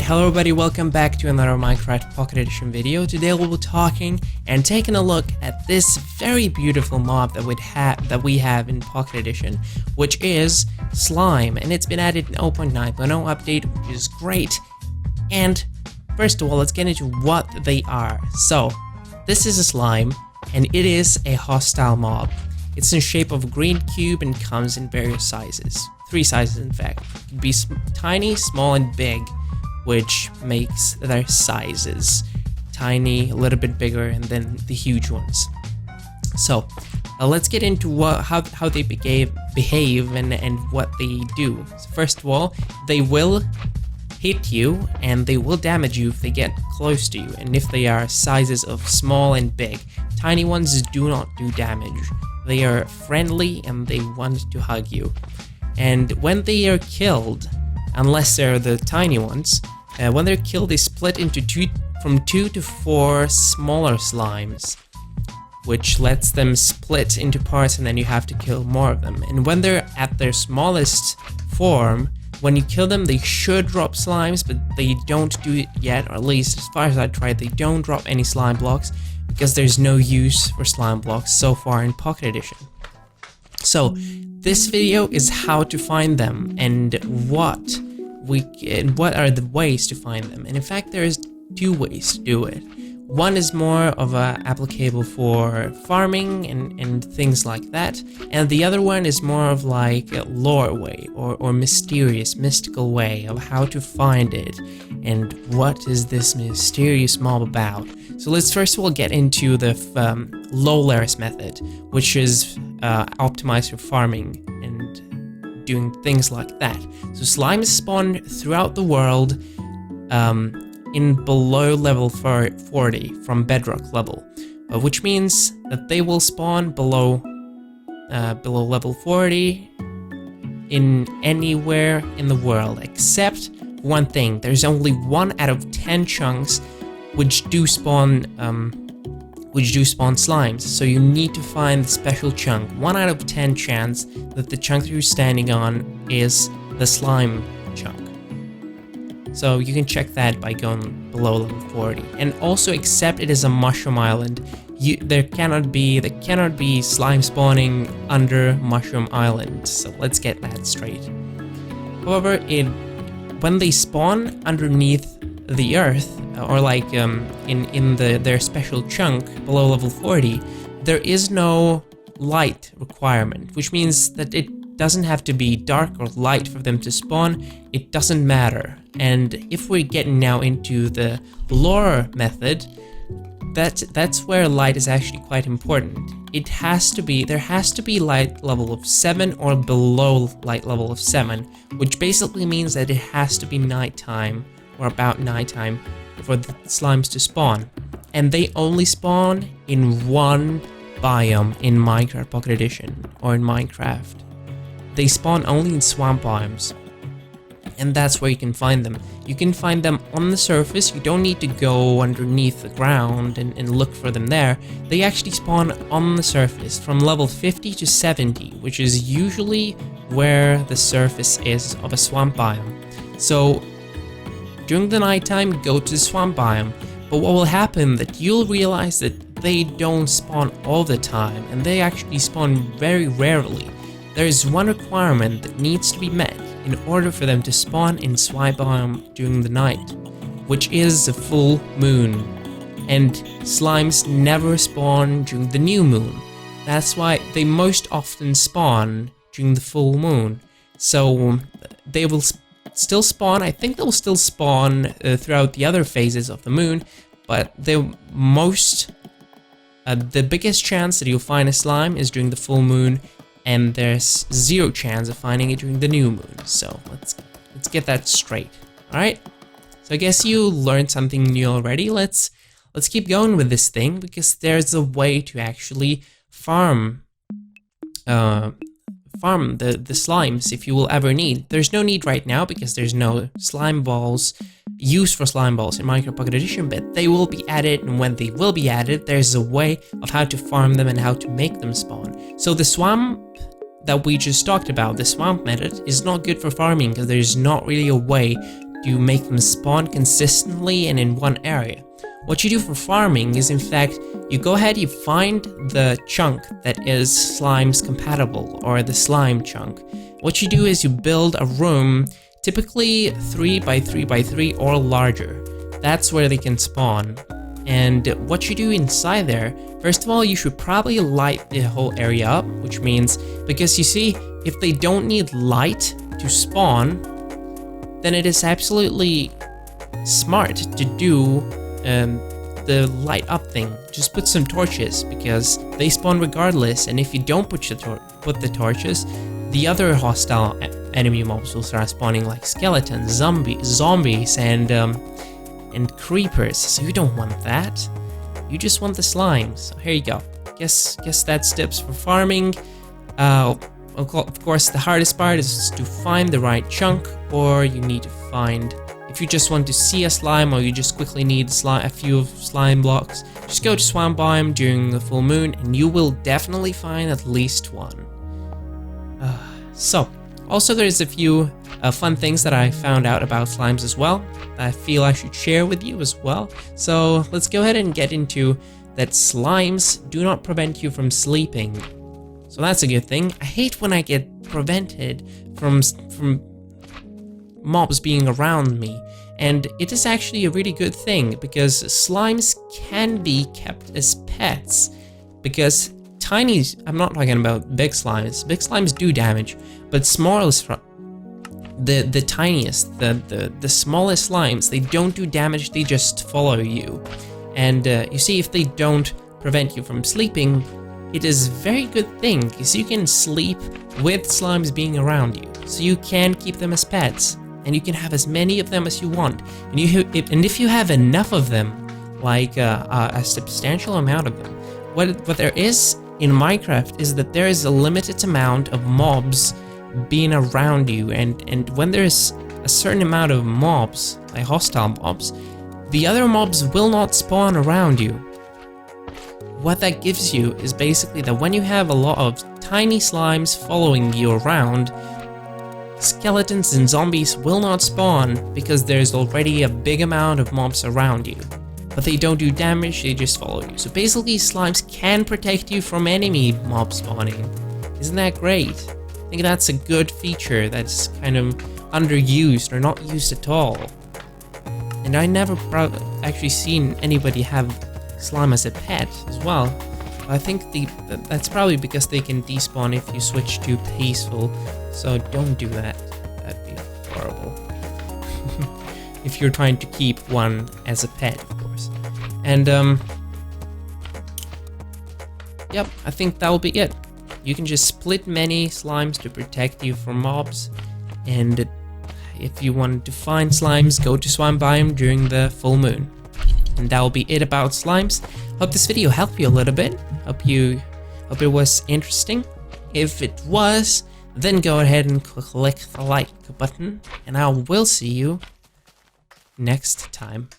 hello everybody, welcome back to another Minecraft Pocket Edition video. Today we'll be talking and taking a look at this very beautiful mob that we have in Pocket Edition, which is slime, and it's been added in 0.9.0 update, which is great. And first of all, let's get into what they are. So, this is a slime, and it is a hostile mob. It's in the shape of a green cube and comes in various sizes. 3 sizes in fact. It can be tiny, small, and big, which makes their sizes tiny, a little bit bigger, and then the huge ones. So let's get into how they behave and what they do. So first of all, they will hit you and they will damage you if they get close to you, and if they are sizes of small and big. Tiny ones do not do damage. They are friendly and they want to hug you. And when they are killed, unless they're the tiny ones, when they're killed, they split into from 2 to 4 smaller slimes, which lets them split into parts, and then you have to kill more of them. And when they're at their smallest form, when you kill them, they should drop slimes, but they don't do it yet, or at least as far as I tried, they don't drop any slime blocks, because there's no use for slime blocks so far in Pocket Edition. So this video is how to find them and what are the ways to find them. And in fact, there's 2 ways to do it. One is more of applicable for farming and things like that, and the other one is more of like a lore way or mystical way of how to find it and what is this mysterious mob about. So let's first of all get into the low layers method, which is optimized for farming and doing things like that. So slimes spawn throughout the world in below level 40 from bedrock level, which means that they will spawn below level 40 in anywhere in the world, except one thing. There's only 1 out of 10 chunks which do spawn slimes, so you need to find the special chunk. 1 out of 10 chance that the chunk that you're standing on is the slime chunk. So you can check that by going below level 40. And also accept it is a mushroom island. There cannot be slime spawning under Mushroom Island. So let's get that straight. However, when they spawn underneath the earth, or like in their special chunk below level 40, there is no light requirement, which means that it doesn't have to be dark or light for them to spawn. It doesn't matter. And if we're getting now into the lore method, that's where light is actually quite important. There has to be light level of 7 or below light level of 7, which basically means that it has to be nighttime or about nighttime for the slimes to spawn. And they only spawn in 1 biome in Minecraft Pocket Edition or in Minecraft. They spawn only in swamp biomes, and that's where you can find them. You can find them on the surface. You don't need to go underneath the ground and look for them there. They actually spawn on the surface from level 50 to 70, which is usually where the surface is of a swamp biome. So during the nighttime, go to the swamp biome, but what will happen that you'll realize that they don't spawn all the time, and they actually spawn very rarely. There is one requirement that needs to be met in order for them to spawn in swamp biome during the night, which is the full moon. And slimes never spawn during the new moon. That's why they most often spawn during the full moon. So they will still spawn. I think they'll still spawn throughout the other phases of the moon, but the biggest chance that you'll find a slime is during the full moon, and there's 0 chance of finding it during the new moon. So let's get that straight. All right. So I guess you learned something new already. Let's keep going with this thing, because there's a way to actually farm the slimes if you will ever need. There's no need right now because there's no slime balls used for slime balls in Minecraft Pocket Edition, but they will be added, and when they will be added, there's a way of how to farm them and how to make them spawn. So the swamp that we just talked about, the swamp method, is not good for farming because there's not really a way to make them spawn consistently and in one area. What you do for farming is, in fact, you go ahead, you find the chunk that is slimes compatible, or the slime chunk. What you do is you build a room, typically 3 by 3 by 3 or larger. That's where they can spawn. And what you do inside there, first of all, you should probably light the whole area up, which means, because you see, if they don't need light to spawn, then it is absolutely smart to do the light up thing. Just put some torches, because they spawn regardless, and if you don't put the torches, the other hostile enemy mobs will start spawning, like skeletons, zombies, and creepers. So you don't want that. You just want the slimes. So here you go. Guess that's tips for farming. Of course, the hardest part is to find the right chunk, or you need to find. If you just want to see a slime, or you just quickly need a few slime blocks, just go to swamp biome during the full moon, and you will definitely find at least one. So, also there's a few fun things that I found out about slimes as well, that I feel I should share with you as well. So let's go ahead and get into that. Slimes do not prevent you from sleeping. So that's a good thing. I hate when I get prevented from mobs being around me. And it is actually a really good thing, because slimes can be kept as pets. Because I'm not talking about big slimes. Big slimes do damage, but the tiniest, the smallest slimes, they don't do damage, they just follow you. And you see, if they don't prevent you from sleeping, it is a very good thing, because you can sleep with slimes being around you. So you can keep them as pets, and you can have as many of them as you want. And if you have enough of them, like a substantial amount of them, what there is in Minecraft is that there is a limited amount of mobs being around you, and when there's a certain amount of mobs, like hostile mobs, the other mobs will not spawn around you. What that gives you is basically that when you have a lot of tiny slimes following you around, skeletons and zombies will not spawn, because there's already a big amount of mobs around you. But they don't do damage, they just follow you. So basically, slimes can protect you from enemy mob spawning. Isn't that great? I think that's a good feature that's kind of underused or not used at all. And I never actually seen anybody have slime as a pet as well. I think that's probably because they can despawn if you switch to peaceful. So don't do that. That'd be horrible. If you're trying to keep one as a pet, of course. And yep, I think that will be it. You can just split many slimes to protect you from mobs, and if you want to find slimes, go to swamp biome during the full moon. And that will be it about slimes. Hope this video helped you a little bit. Hope it was interesting. If it was, then go ahead and click the like button, and I will see you next time.